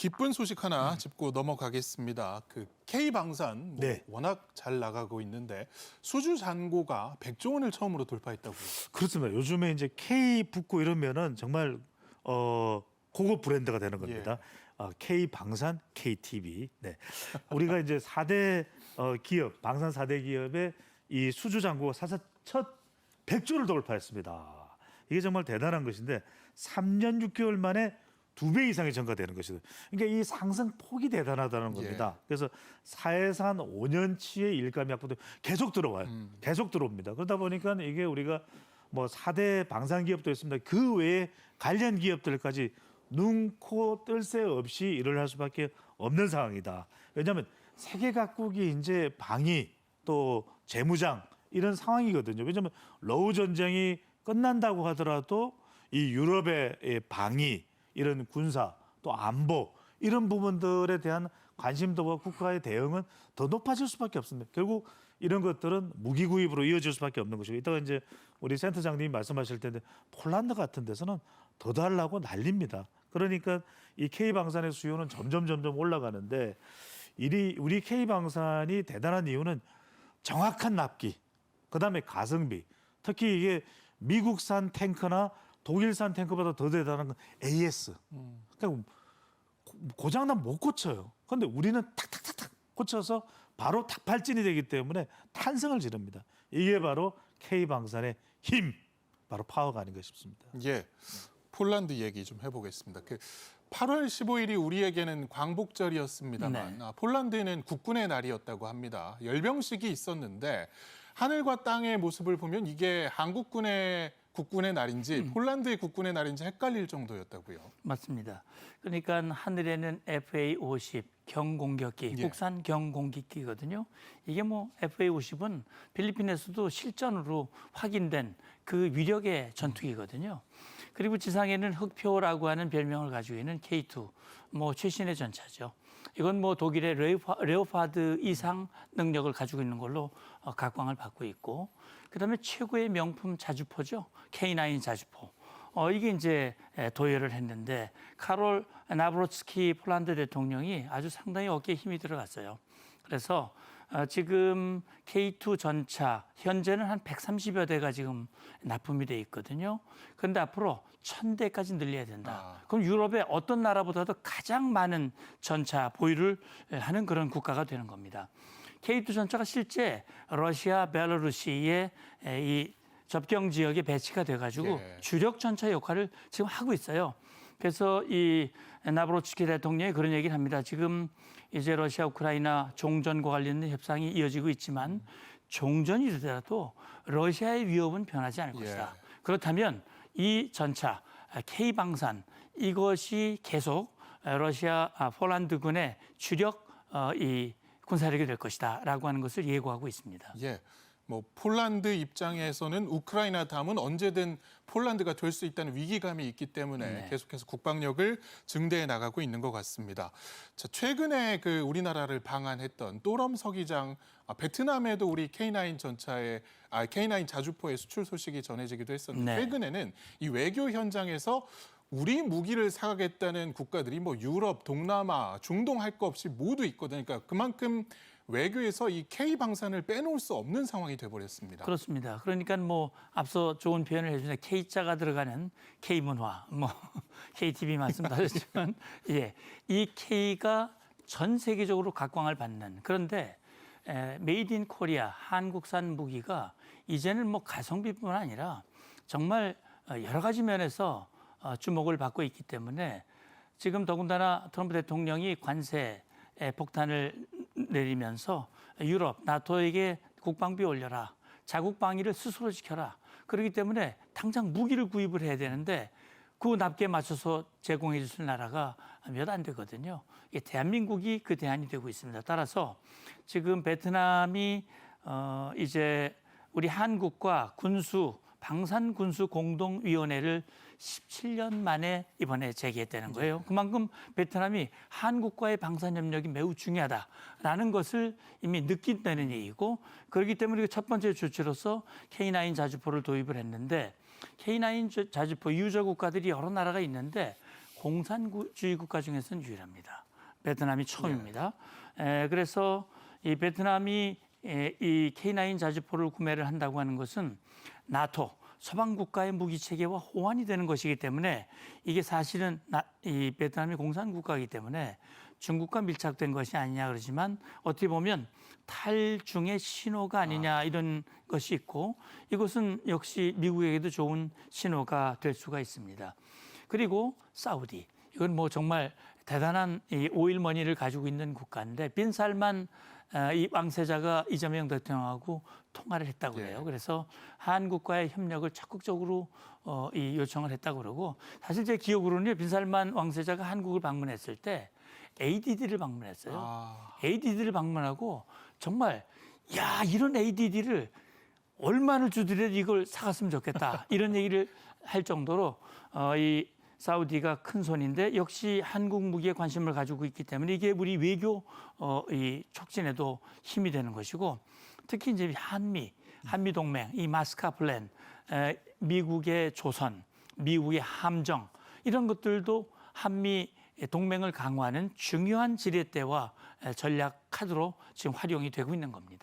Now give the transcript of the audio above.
기쁜 소식 하나 짚고 넘어가겠습니다. 그 K방산 네. 워낙 잘 나가고 있는데 수주 잔고가 100조 원을 처음으로 돌파했다고요. 그렇습니다. 요즘에 이제 K 붙고 이러면은 정말 고급 브랜드가 되는 겁니다. K 방산, KTV. 네. 우리가 이제 4대 기업, 방산 4대 기업의 이 수주 잔고가 사상 첫 100조를 돌파했습니다. 이게 정말 대단한 것인데 3년 6개월 만에 2배 이상이 증가되는 것이죠. 그러니까 이 상승 폭이 대단하다는 겁니다. 그래서 사해산 5년치의 일감이 앞으로 계속 들어와요. 계속 들어옵니다. 그러다 보니까 이게 우리가 뭐 4대 방산 기업도 있습니다. 그 외에 관련 기업들까지 눈, 코, 뜰 새 없이 일을 할 수밖에 없는 상황이다. 왜냐하면 세계 각국이 이제 방위 또 재무장 이런 상황이거든요. 왜냐하면 러우 전쟁이 끝난다고 하더라도 이 유럽의 방위 이런 군사 또 안보 이런 부분들에 대한 관심도와 국가의 대응은 더 높아질 수밖에 없습니다. 결국 이런 것들은 무기 구입으로 이어질 수밖에 없는 것이고 이따가 이제 우리 센터장님이 말씀하실 텐데 폴란드 같은 데서는 더 달라고 난립니다. 그러니까 이 K방산의 수요는 점점 올라가는데 우리 K방산이 대단한 이유는 정확한 납기, 그다음에 가성비, 특히 이게 미국산 탱크나 독일산 탱크보다 더 대단한 건 AS. 그러니까 고장나면 못 고쳐요. 그런데 우리는 탁탁탁탁 고쳐서 바로 탁발진이 되기 때문에 탄성을 지릅니다. 이게 바로 K방산의 힘, 바로 파워가 아닌가 싶습니다. 예, 폴란드 얘기 좀 해보겠습니다. 그 8월 15일이 우리에게는 광복절이었습니다만 폴란드에는 국군의 날이었다고 합니다. 열병식이 있었는데 하늘과 땅의 모습을 보면 이게 한국군의 국군의 날인지 폴란드의 국군의 날인지 헷갈릴 정도였다고요. 맞습니다. 그러니까 하늘에는 FA-50 경공격기, 국산 경공격기거든요. 이게 뭐 FA-50은 필리핀에서도 실전으로 확인된 그 위력의 전투기거든요. 그리고 지상에는 흑표라고 하는 별명을 가지고 있는 K2, 뭐 최신의 전차죠. 이건 뭐 독일의 레오파드 이상 능력을 가지고 있는 걸로 각광을 받고 있고, 그다음에 최고의 명품 자주포죠. K9 자주포. 이게 이제 도열을 했는데 카롤 나브로츠키 폴란드 대통령이 아주 상당히 어깨에 힘이 들어갔어요. 그래서 지금 K2 전차 현재는 한 130여 대가 지금 납품이 돼 있거든요. 그런데 앞으로 1000대까지 늘려야 된다. 그럼 유럽의 어떤 나라보다도 가장 많은 전차 보유를 하는 그런 국가가 되는 겁니다. K2 전차가 실제 러시아, 벨라루시의 이 접경 지역에 배치가 돼가지고 주력 전차 역할을 지금 하고 있어요. 그래서 이 나브로츠키 대통령이 그런 얘기를 합니다. 지금 이제 러시아, 우크라이나 종전과 관련된 협상이 이어지고 있지만 종전이 되더라도 러시아의 위협은 변하지 않을 것이다. 그렇다면 이 전차 K방산 이것이 계속 러시아, 폴란드군의 주력 이 군사력이 될 것이다라고 하는 것을 예고하고 있습니다. 예. 뭐 폴란드 입장에서는 우크라이나 다음은 언제든 폴란드가 될 수 있다는 위기감이 있기 때문에 계속해서 국방력을 증대해 나가고 있는 것 같습니다. 자, 최근에 그 우리나라를 방한했던 또럼 서기장, 베트남에도 우리 K9 전차의 K9 자주포의 수출 소식이 전해지기도 했었는데 최근에는 이 외교 현장에서 우리 무기를 사가겠다는 국가들이 뭐 유럽, 동남아, 중동 할 거 없이 모두 있거든요. 그러니까 그만큼 외교에서 이 K방산을 빼놓을 수 없는 상황이 돼버렸습니다. 그렇습니다. 그러니까 뭐 앞서 좋은 표현을 해주신 K자가 들어가는 K문화, 뭐 KTV 말씀하셨지만 이 K가 전 세계적으로 각광을 받는 그런데 메이드 인 코리아 한국산 무기가 이제는 뭐 가성비뿐만 아니라 정말 여러 가지 면에서 주목을 받고 있기 때문에 지금 더군다나 트럼프 대통령이 관세 폭탄을 내리면서 유럽, 나토에게 국방비 올려라. 자국 방위를 스스로 지켜라. 그렇기 때문에 당장 무기를 구입을 해야 되는데 그 납기에 맞춰서 제공해 줄 나라가 몇 안 되거든요. 이게 대한민국이 그 대안이 되고 있습니다. 따라서 지금 베트남이 이제 우리 한국과 방산군수공동위원회를 17년 만에 이번에 재개했다는 거예요. 그만큼 베트남이 한국과의 방산협력이 매우 중요하다라는 것을 이미 느낀다는 얘기고 그렇기 때문에 첫 번째 조치로서 K9 자주포를 도입을 했는데 K9 자주포 유저 국가들이 여러 나라가 있는데 공산주의 국가 중에서는 유일합니다. 베트남이 처음입니다. 그래서 이 베트남이 이 K9 자주포를 구매를 한다고 하는 것은 나토 서방 국가의 무기 체계와 호환이 되는 것이기 때문에 이게 사실은 이 베트남이 공산 국가이기 때문에 중국과 밀착된 것이 아니냐 그러지만 어떻게 보면 탈중의 신호가 아니냐 이런 것이 있고 이것은 역시 미국에게도 좋은 신호가 될 수가 있습니다. 그리고 사우디 이건 뭐 정말 대단한 이 오일머니를 가지고 있는 국가인데 빈 살만 이 왕세자가 이재명 대통령하고 통화를 했다고 그래요. 그래서 한국과의 협력을 적극적으로 이 요청을 했다고 그러고 사실 제 기억으로는 빈 살만 왕세자가 한국을 방문했을 때 ADD를 방문했어요. ADD를 방문하고 정말 야 이런 ADD를 얼마를 주더라도 이걸 사갔으면 좋겠다 이런 얘기를 할 정도로 이 사우디가 큰 손인데 역시 한국 무기에 관심을 가지고 있기 때문에 이게 우리 외교 이 촉진에도 힘이 되는 것이고 특히 이제 한미 동맹 이 마스카 플랜 미국의 조선 미국의 함정 이런 것들도 한미 동맹을 강화하는 중요한 지렛대와 전략 카드로 지금 활용이 되고 있는 겁니다.